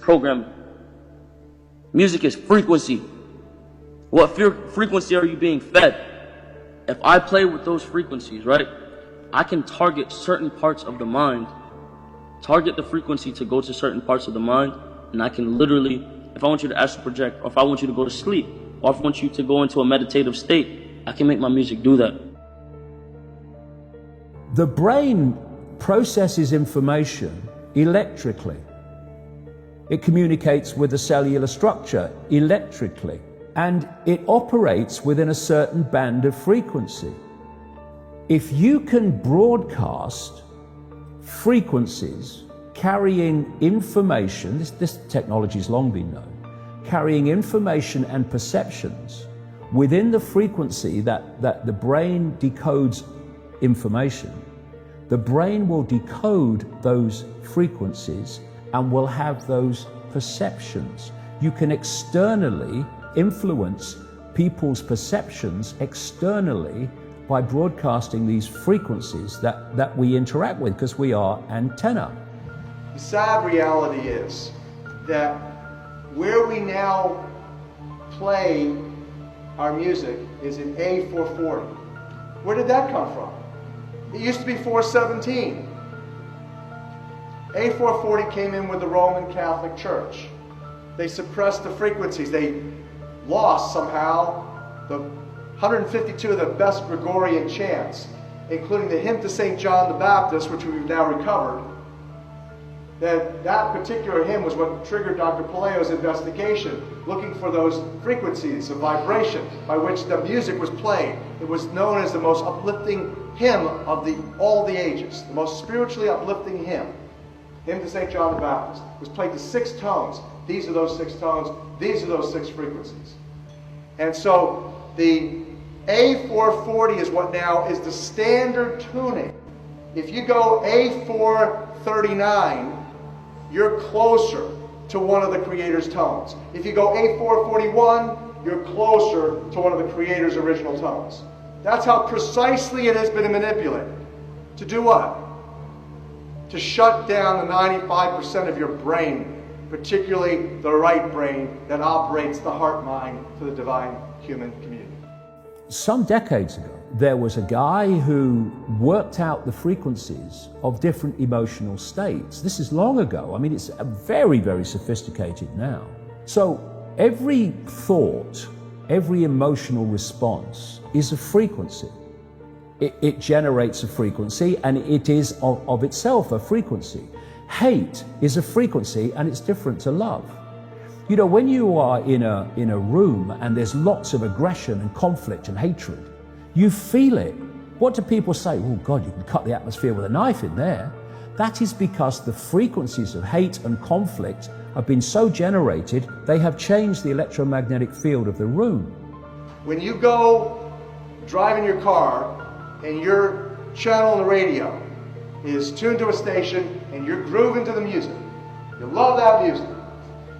programming. Music is frequency. What frequency are you being fed? If I play with those frequencies, right, I can target certain parts of the mind, target the frequency to go to certain parts of the mind, and I can literally, if I want you to astral project, or if I want you to go to sleep, or if I want you to go into a meditative state, I can make my music do that. The brain processes information electrically. It communicates with the cellular structure electrically, and it operates within a certain band of frequency. If you can broadcast frequencies carrying information, this technology has long been known, carrying information and perceptions within the frequency that the brain decodes information, the brain will decode those frequencies and will have those perceptions. You can externally influence people's perceptions externally by broadcasting these frequencies that we interact with, because we are antenna. The sad reality is that where we now play our music is in A440. Where did that come from? It used to be 417. A440 came in with the Roman Catholic Church. They suppressed the frequencies. They lost somehow the 152 of the best Gregorian chants, including the hymn to St. John the Baptist, which we've now recovered. That particular hymn was what triggered Dr. Palaio's investigation, looking for those frequencies of vibration by which the music was played. It was known as the most uplifting hymn of all the ages, the most spiritually uplifting hymn. Hymn to St. John the Baptist. It was played to 6 tones. These are those 6 tones. These are those 6 frequencies. And so the A440 is what now is the standard tuning. If you go A439, you're closer to one of the Creator's tones. If you go A441, you're closer to one of the Creator's original tones. That's how precisely it has been manipulated. To do what? To shut down the 95% of your brain, particularly the right brain that operates the heart-mind for the divine human community. Some decades ago, there was a guy who worked out the frequencies of different emotional states. This is long ago. I mean, it's very, very sophisticated now. So every thought, every emotional response is a frequency. It generates a frequency, and it is of itself a frequency. Hate is a frequency, and it's different to love. You know, when you are in a room and there's lots of aggression and conflict and hatred, you feel it. What do people say? Oh God, you can cut the atmosphere with a knife in there. That is because the frequencies of hate and conflict have been so generated, they have changed the electromagnetic field of the room. When you go driving your car and your channel on the radio is tuned to a station and you're grooving to the music, you love that music.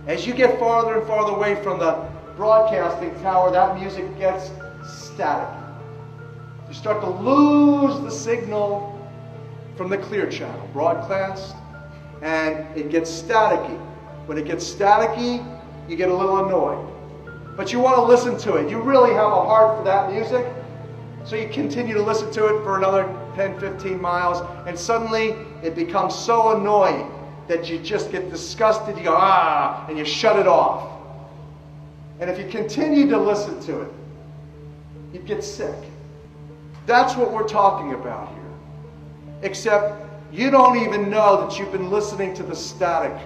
As you get farther and farther away from the broadcasting tower, that music gets static. You start to lose the signal from the clear channel, broadcast, and it gets staticky. When it gets staticky, you get a little annoyed. But you want to listen to it. You really have a heart for that music, so you continue to listen to it for another 10, 15 miles, and suddenly it becomes so annoying that you just get disgusted, you go, ah, and you shut it off. And if you continue to listen to it, you get sick. That's what we're talking about here. Except you don't even know that you've been listening to the static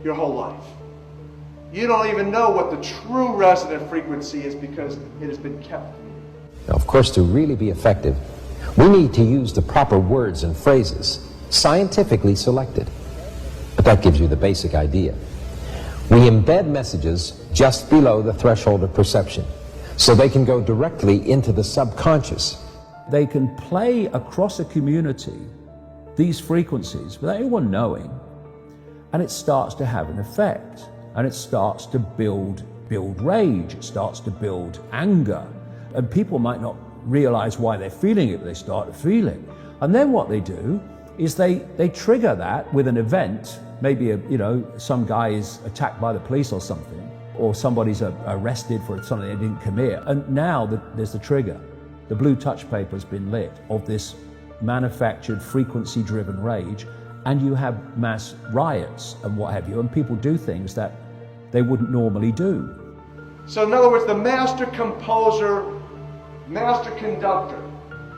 your whole life. You don't even know what the true resonant frequency is because it has been kept from you. Now, of course, to really be effective, we need to use the proper words and phrases, scientifically selected. But that gives you the basic idea. We embed messages just below the threshold of perception, so they can go directly into the subconscious. They can play across a community these frequencies without anyone knowing, and it starts to have an effect, and it starts to build rage, it starts to build anger, and people might not realize why they're feeling it, but they start to feel it. And then what they do is they trigger that with an event. Maybe some guy is attacked by the police or something, or somebody's arrested for something they didn't commit, and now there's the trigger. The blue touch paper has been lit of this manufactured frequency-driven rage, and you have mass riots and what have you, and people do things that they wouldn't normally do. So in other words, the master composer, master conductor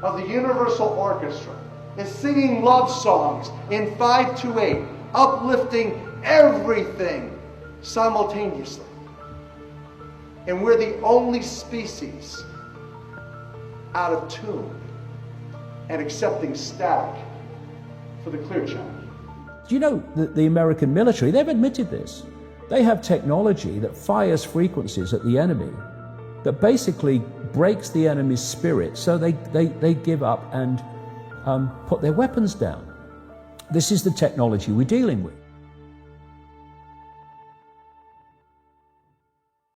of the Universal Orchestra is singing love songs in 5/8, uplifting everything simultaneously. And we're the only species out of tune and accepting static for the clear channel. Do you know that the American military, they've admitted this. They have technology that fires frequencies at the enemy that basically breaks the enemy's spirit, so they give up and put their weapons down. This is the technology we're dealing with.